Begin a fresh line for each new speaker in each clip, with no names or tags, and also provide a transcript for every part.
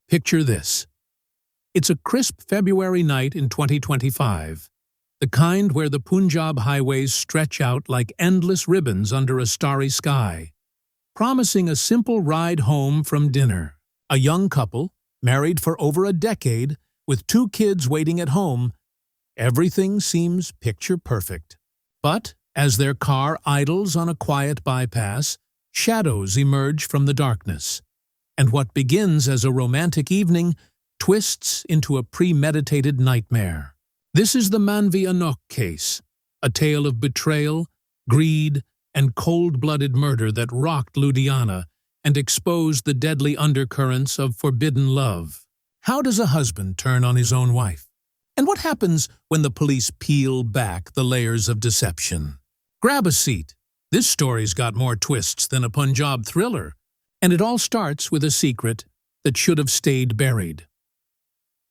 Picture this. It's a crisp February night in 2025, the kind where the Punjab highways stretch out like endless ribbons under a starry sky, promising a simple ride home from dinner. A young couple, married for over a decade, with 2 kids waiting at home. Everything seems picture perfect. But as their car idles on a quiet bypass, shadows emerge from the darkness, and what begins as a romantic evening twists into a premeditated nightmare. This is the Manvi Anokh case, a tale of betrayal, greed, and cold-blooded murder that rocked Ludhiana and exposed the deadly undercurrents of forbidden love. How does a husband turn on his own wife? And what happens when the police peel back the layers of deception? Grab a seat. This story's got more twists than a Punjab thriller, and it all starts with a secret that should have stayed buried.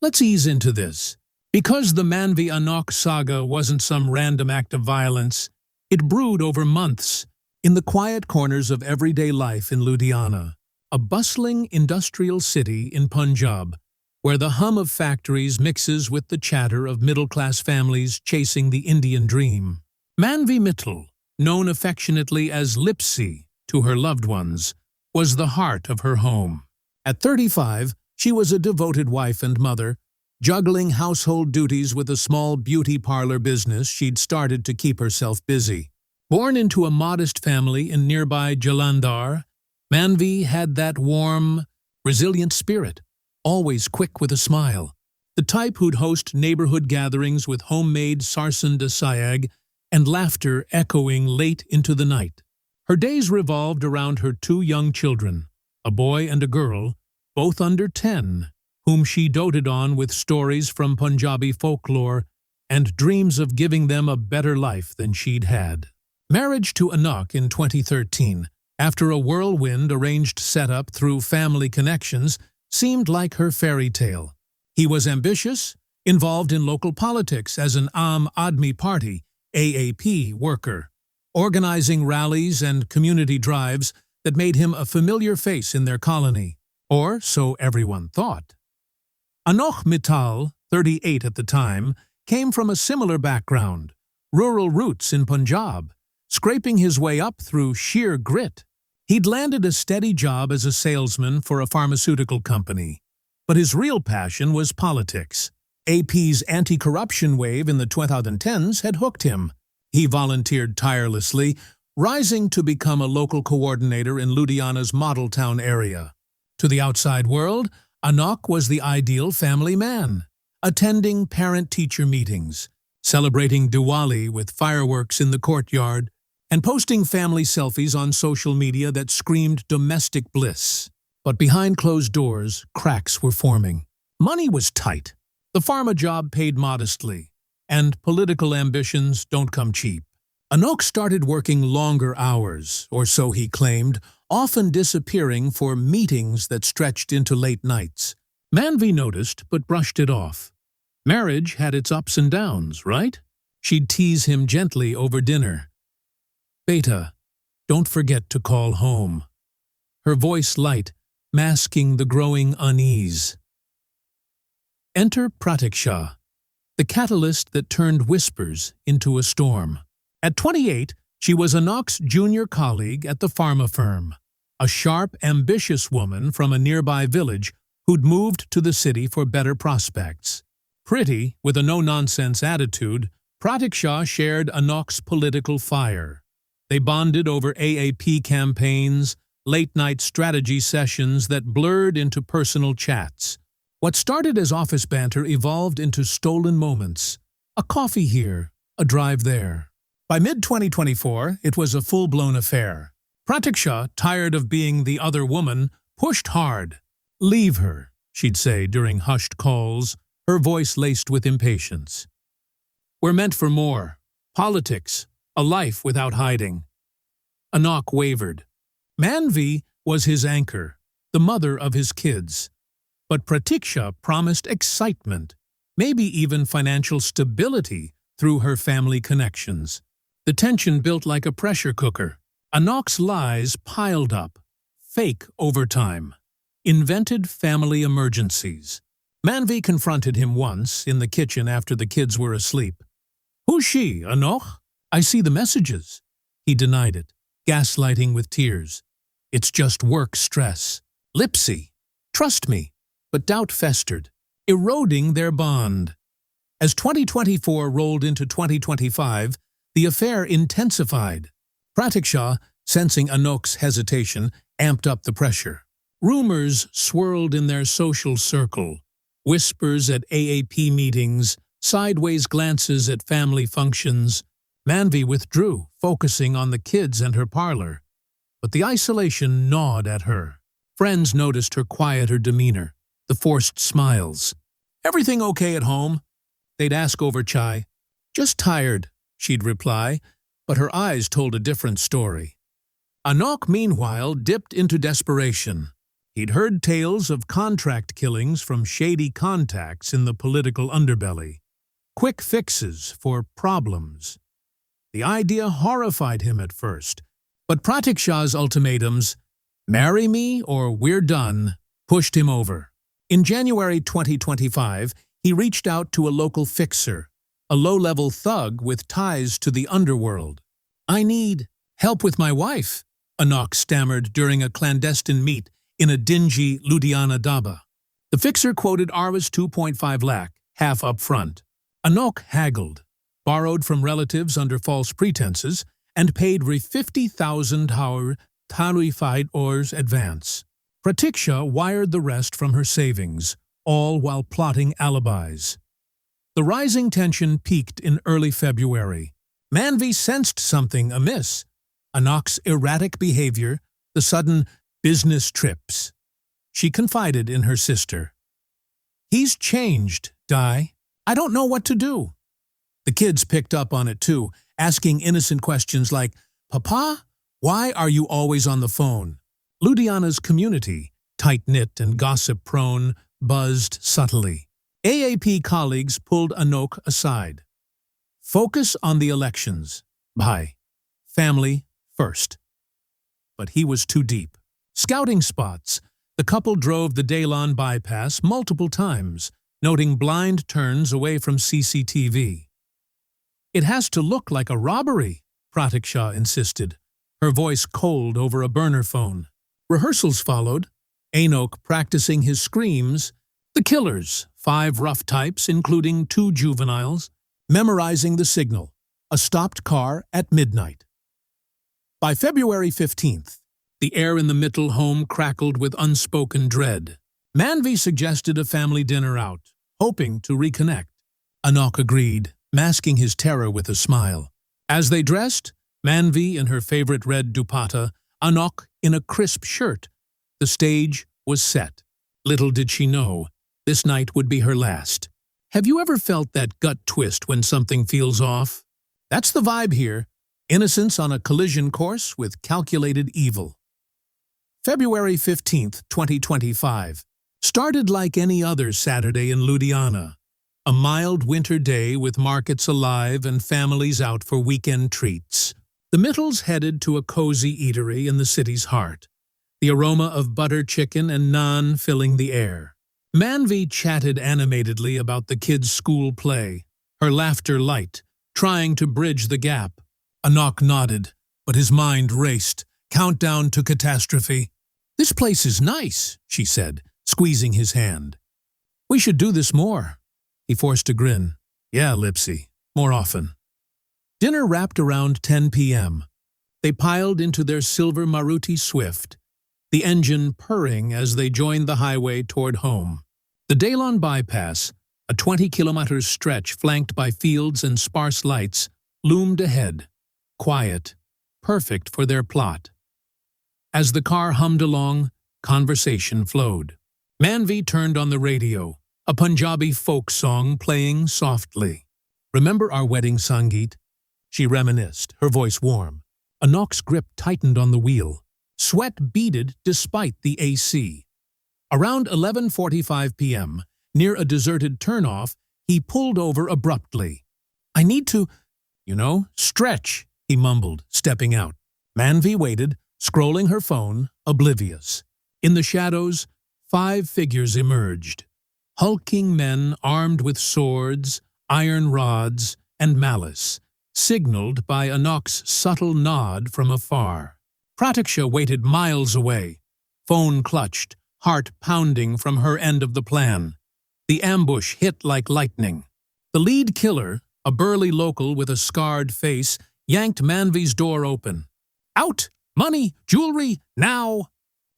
Let's ease into this. Because the Manvi Anokh saga wasn't some random act of violence, it brewed over months in the quiet corners of everyday life in Ludhiana, a bustling industrial city in Punjab, where the hum of factories mixes with the chatter of middle-class families chasing the Indian dream. Manvi Mittal, known affectionately as Lipsy to her loved ones, was the heart of her home. At 35, she was a devoted wife and mother, juggling household duties with a small beauty parlor business she'd started to keep herself busy. Born into a modest family in nearby Jalandhar, Manvi had that warm, resilient spirit, always quick with a smile, the type who'd host neighborhood gatherings with homemade sarson de sayag and laughter echoing late into the night. Her days revolved around her 2 young children, a boy and a girl, both under 10, whom she doted on with stories from Punjabi folklore and dreams of giving them a better life than she'd had. Marriage to Anokh in 2013, after a whirlwind arranged setup through family connections, seemed like her fairy tale. He was ambitious, involved in local politics as an Aam Aadmi Party (AAP) worker, organizing rallies and community drives that made him a familiar face in their colony, or so everyone thought. Anokh Mittal, 38 at the time, came from a similar background, rural roots in Punjab, scraping his way up through sheer grit. He'd landed a steady job as a salesman for a pharmaceutical company, but his real passion was politics. AP's anti-corruption wave in the 2010s had hooked him. He volunteered tirelessly, rising to become a local coordinator in Ludhiana's model town area. To the outside world, Anokh was the ideal family man, attending parent-teacher meetings, celebrating Diwali with fireworks in the courtyard, and posting family selfies on social media that screamed domestic bliss. But behind closed doors, cracks were forming. Money was tight. The pharma job paid modestly, and political ambitions don't come cheap. Anokh started working longer hours, or so he claimed, often disappearing for meetings that stretched into late nights. Manvi noticed but brushed it off. Marriage had its ups and downs, right? She'd tease him gently over dinner. "Beta, don't forget to call home." Her voice light, masking the growing unease. Enter Pratiksha, the catalyst that turned whispers into a storm. At 28, she was Anokh's junior colleague at the pharma firm, a sharp, ambitious woman from a nearby village who'd moved to the city for better prospects. Pretty, with a no-nonsense attitude, Pratiksha shared Anokh's political fire. They bonded over AAP campaigns, late-night strategy sessions that blurred into personal chats. What started as office banter evolved into stolen moments. A coffee here, a drive there. By mid-2024, it was a full-blown affair. Pratiksha, tired of being the other woman, pushed hard. "Leave her," she'd say during hushed calls, her voice laced with impatience. "We're meant for more. Politics, a life without hiding." Anokh wavered. Manvi was his anchor, the mother of his kids. But Pratiksha promised excitement, maybe even financial stability through her family connections. The tension built like a pressure cooker. Anokh's lies piled up, fake over time. invented family emergencies. Manvi confronted him once in the kitchen after the kids were asleep. "Who's she, Anokh? I see the messages." He denied it, gaslighting with tears. "It's just work stress. Lipsy. Trust me." But doubt festered, eroding their bond. As 2024 rolled into 2025, the affair intensified. Pratiksha, sensing Anokh's hesitation, amped up the pressure. Rumors swirled in their social circle. Whispers at AAP meetings, sideways glances at family functions. Manvi withdrew, focusing on the kids and her parlor. But the isolation gnawed at her. Friends noticed her quieter demeanor, the forced smiles. "Everything okay at home?" They'd ask over chai. "Just tired," she'd reply, but her eyes told a different story. Anokh, meanwhile, dipped into desperation. He'd heard tales of contract killings from shady contacts in the political underbelly. Quick fixes for problems. The idea horrified him at first, but Pratiksha's ultimatums, "Marry me or we're done," pushed him over. In January 2025, he reached out to a local fixer, a low-level thug with ties to the underworld. "I need help with my wife," Anokh stammered during a clandestine meet in a dingy Ludhiana dhaba. The fixer quoted Rs 2.5 lakh, half up front. Anokh haggled, borrowed from relatives under false pretenses, and paid 50,000 tarified ors advance. Pratiksha wired the rest from her savings, all while plotting alibis. The rising tension peaked in early February. Manvi sensed something amiss. Anokh's erratic behavior, the sudden business trips. She confided in her sister. "He's changed, Di. I don't know what to do." The kids picked up on it too, asking innocent questions like, "Papa, why are you always on the phone?" Ludhiana's community, tight-knit and gossip-prone, buzzed subtly. AAP colleagues pulled Anokh aside. "Focus on the elections. Bye. Family first." But he was too deep. Scouting spots, the couple drove the Dehlon bypass multiple times, noting blind turns away from CCTV. "It has to look like a robbery," Pratiksha insisted, her voice cold over a burner phone. Rehearsals followed, Anokh practicing his screams, the killers, 5 rough types including 2 juveniles, memorizing the signal, a stopped car at midnight. By February 15th, the air in the Mittal home crackled with unspoken dread. Manvi suggested a family dinner out, hoping to reconnect. Anokh agreed, masking his terror with a smile. As they dressed, Manvi in her favorite red dupatta, Anokh in a crisp shirt, the stage was set. Little did she know, this night would be her last. Have you ever felt that gut twist when something feels off? That's the vibe here. Innocence on a collision course with calculated evil. February 15th, 2025, started like any other Saturday in Ludhiana. A mild winter day with markets alive and families out for weekend treats. The Mittals headed to a cozy eatery in the city's heart, the aroma of butter chicken and naan filling the air. Manvi chatted animatedly about the kids' school play, her laughter light, trying to bridge the gap. Anokh nodded, but his mind raced, countdown to catastrophe. "This place is nice," she said, squeezing his hand. "We should do this more." He forced a grin. "Yeah, Lipsy, more often." Dinner wrapped around 10 p.m. They piled into their silver Maruti Swift, the engine purring as they joined the highway toward home. The Dehlon bypass, a 20-kilometer stretch flanked by fields and sparse lights, loomed ahead, quiet, perfect for their plot. As the car hummed along, conversation flowed. Manvi turned on the radio, a Punjabi folk song playing softly. "Remember our wedding, Sangeet?" She reminisced, her voice warm. Anokh's grip tightened on the wheel. Sweat beaded despite the AC. Around 11:45 p.m., near a deserted turnoff, he pulled over abruptly. "I need to, stretch," he mumbled, stepping out. Manvi waited, scrolling her phone, oblivious. In the shadows, 5 figures emerged. Hulking men armed with swords, iron rods, and malice, signaled by Anokh's subtle nod from afar. Pratiksha waited miles away, phone clutched, heart pounding from her end of the plan. The ambush hit like lightning. The lead killer, a burly local with a scarred face, yanked Manvi's door open. "Out! Money! Jewelry! Now!"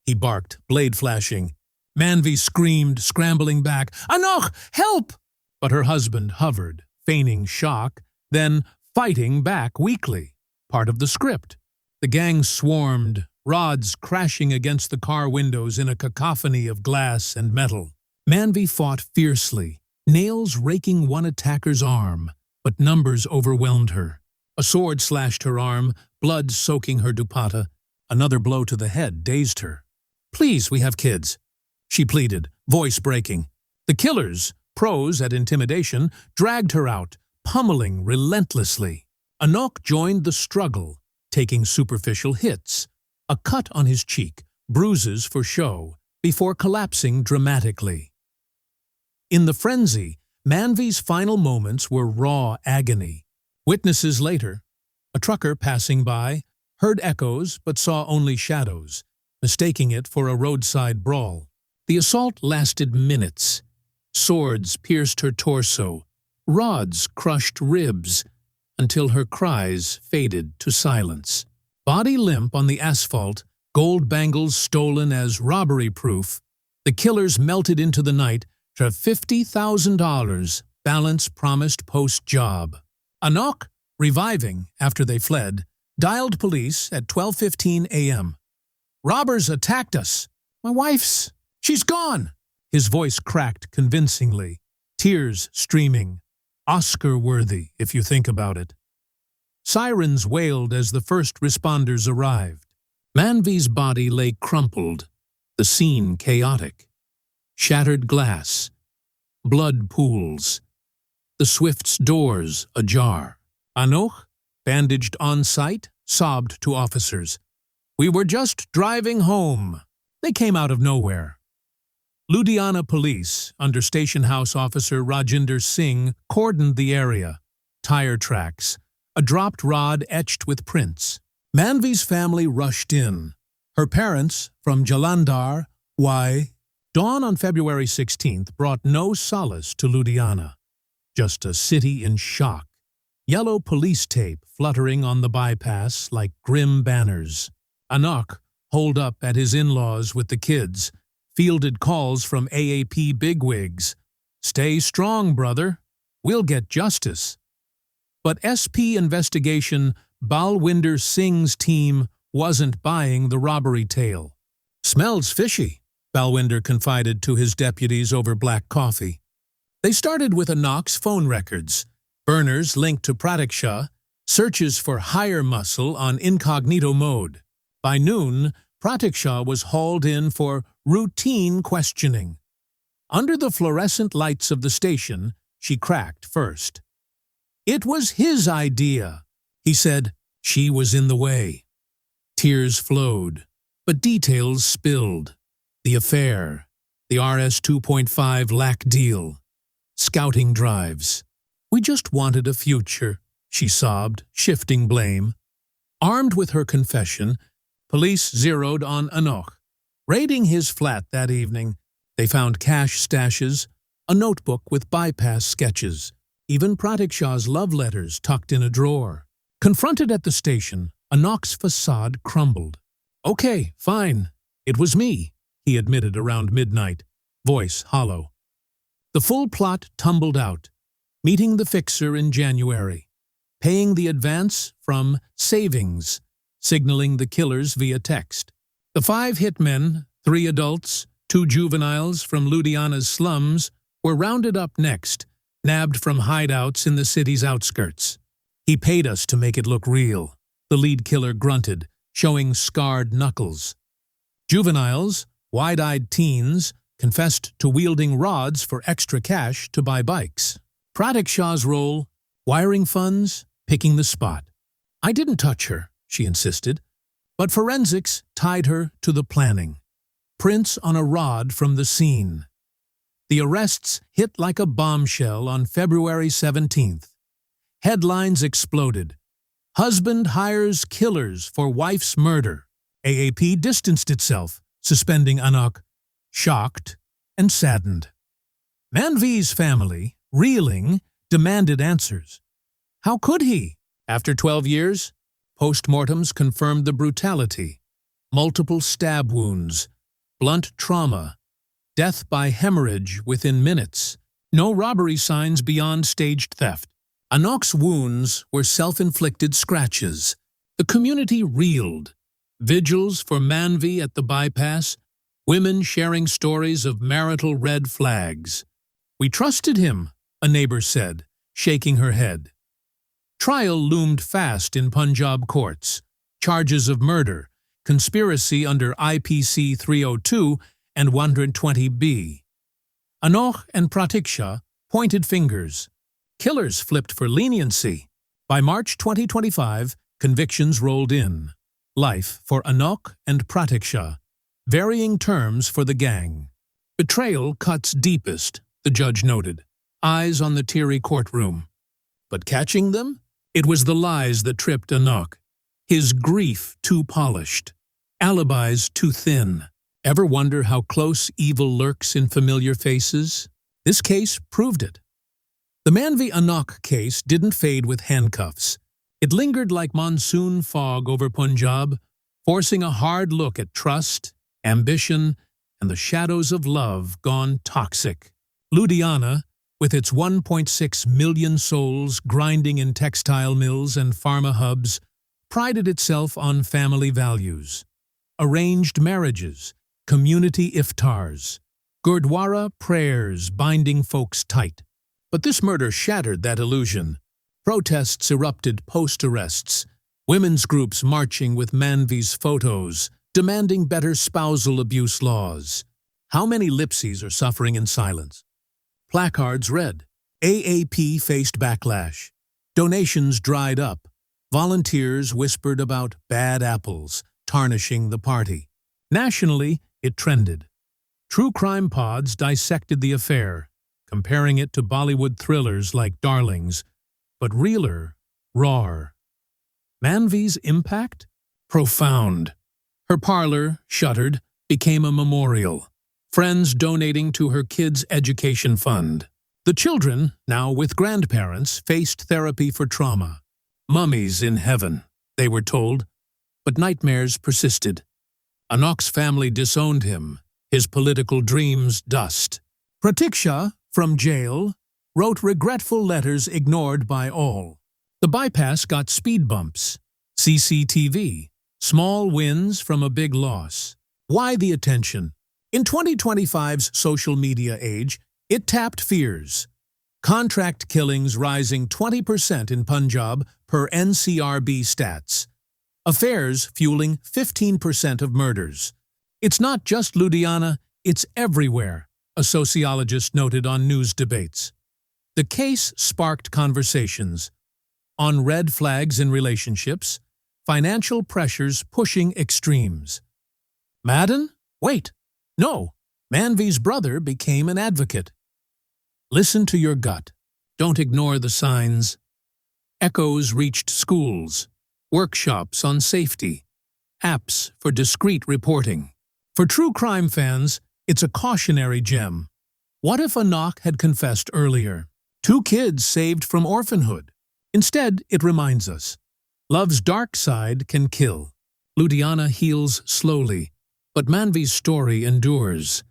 he barked, blade flashing. Manvi screamed, scrambling back, "Anokh, help!" But her husband hovered, feigning shock, then fighting back weakly, part of the script. The gang swarmed, rods crashing against the car windows in a cacophony of glass and metal. Manvi fought fiercely, nails raking one attacker's arm, but numbers overwhelmed her. A sword slashed her arm, blood soaking her dupatta. Another blow to the head dazed her. "Please, we have kids," she pleaded, voice breaking. The killers, pros at intimidation, dragged her out, pummeling relentlessly. Anokh joined the struggle, taking superficial hits, a cut on his cheek, bruises for show, before collapsing dramatically. In the frenzy, Manvi's final moments were raw agony. Witnesses later, a trucker passing by, heard echoes but saw only shadows, mistaking it for a roadside brawl. The assault lasted minutes. Swords pierced her torso, rods crushed ribs, until her cries faded to silence. Body limp on the asphalt, gold bangles stolen as robbery proof, the killers melted into the night for $50,000, balance promised post-job. Anokh, reviving after they fled, dialed police at 12:15 a.m. "Robbers attacked us. My wife's... she's gone!" His voice cracked convincingly, tears streaming. Oscar-worthy, if you think about it. Sirens wailed as the first responders arrived. Manvi's body lay crumpled, the scene chaotic. Shattered glass, blood pools, the Swift's doors ajar. Anokh, bandaged on site, sobbed to officers. "We were just driving home." They came out of nowhere. Ludhiana police, under Station House Officer Rajinder Singh, cordoned the area. Tire tracks, a dropped rod etched with prints. Manvi's family rushed in. Her parents, from Jalandhar, Y. Dawn on February 16th brought no solace to Ludhiana. Just a city in shock. Yellow police tape fluttering on the bypass like grim banners. Anokh, holed up at his in-laws with the kids, fielded calls from AAP bigwigs. "Stay strong, brother. We'll get justice." But SP investigation Balwinder Singh's team wasn't buying the robbery tale. "Smells fishy," Balwinder confided to his deputies over black coffee. They started with Anokh's phone records, burners linked to Pratiksha, searches for higher muscle on incognito mode. By noon, Pratiksha was hauled in for routine questioning. Under the fluorescent lights of the station, she cracked first. "It was his idea," he said. She was in the way. Tears flowed, but details spilled. The affair, the RS 2.5 lac deal, scouting drives. "We just wanted a future," she sobbed, shifting blame. Armed with her confession, police zeroed on Anokh. Raiding his flat that evening, they found cash stashes, a notebook with bypass sketches, even Pratiksha's love letters tucked in a drawer. Confronted at the station, Anokh's facade crumbled. "Okay, fine. It was me," he admitted around midnight, voice hollow. The full plot tumbled out, meeting the fixer in January, paying the advance from savings, signaling the killers via text. The 5 hitmen, 3 adults, 2 juveniles from Ludhiana's slums, were rounded up next, nabbed from hideouts in the city's outskirts. "He paid us to make it look real," the lead killer grunted, showing scarred knuckles. Juveniles, wide-eyed teens, confessed to wielding rods for extra cash to buy bikes. Pratiksha's role, wiring funds, picking the spot. "I didn't touch her," she insisted, but forensics tied her to the planning. prints on a rod from the scene. The arrests hit like a bombshell on February 17th. Headlines exploded. Husband hires killers for wife's murder. AAP distanced itself, suspending Anokh, shocked and saddened. Manvi's family, reeling, demanded answers. How could he? After 12 years, postmortems confirmed the brutality. Multiple stab wounds, blunt trauma, death by hemorrhage within minutes. No robbery signs beyond staged theft. Anokh's wounds were self-inflicted scratches. The community reeled. Vigils for Manvi at the bypass, women sharing stories of marital red flags. "We trusted him," a neighbor said, shaking her head. Trial loomed fast in Punjab courts. Charges of murder, conspiracy under IPC 302 and 120B. Anokh and Pratiksha pointed fingers. Killers flipped for leniency. By March 2025, convictions rolled in. Life for Anokh and Pratiksha. Varying terms for the gang. Betrayal cuts deepest, the judge noted. Eyes on the teary courtroom. But catching them? It was the lies that tripped Anokh. His grief too polished. Alibis too thin. Ever wonder how close evil lurks in familiar faces? This case proved it. The Manvi Anokh case didn't fade with handcuffs. It lingered like monsoon fog over Punjab, forcing a hard look at trust, ambition, and the shadows of love gone toxic. Ludhiana, with its 1.6 million souls grinding in textile mills and pharma hubs, prided itself on family values. Arranged marriages, community iftars, Gurdwara prayers binding folks tight. But this murder shattered that illusion. Protests erupted post-arrests, women's groups marching with Manvi's photos, demanding better spousal abuse laws. How many Lipsies are suffering in silence? Placards read, AAP faced backlash. Donations dried up. Volunteers whispered about bad apples, tarnishing the party. Nationally, it trended. True crime pods dissected the affair, comparing it to Bollywood thrillers like Darlings, but realer, rawer. Manvi's impact? Profound. Her parlor, shuttered, became a memorial. Friends donating to her kids' education fund. The children, now with grandparents, faced therapy for trauma. Mummies in heaven, they were told, but nightmares persisted. Anokh's family disowned him, his political dreams dust. Pratiksha, from jail, wrote regretful letters ignored by all. The bypass got speed bumps, CCTV, small wins from a big loss. Why the attention? In 2025's social media age, it tapped fears. Contract killings rising 20% in Punjab per NCRB stats. Affairs fueling 15% of murders. It's not just Ludhiana, it's everywhere, a sociologist noted on news debates. The case sparked conversations on red flags in relationships, financial pressures pushing extremes. Madden? Wait. No. Manvi's brother became an advocate. Listen to your gut. Don't ignore the signs. Echoes reached schools, workshops on safety, apps for discreet reporting. For true crime fans, it's a cautionary gem. What if Anokh had confessed earlier? 2 kids saved from orphanhood. Instead, it reminds us, love's dark side can kill. Ludhiana heals slowly, but Manvi's story endures,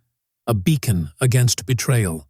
a beacon against betrayal.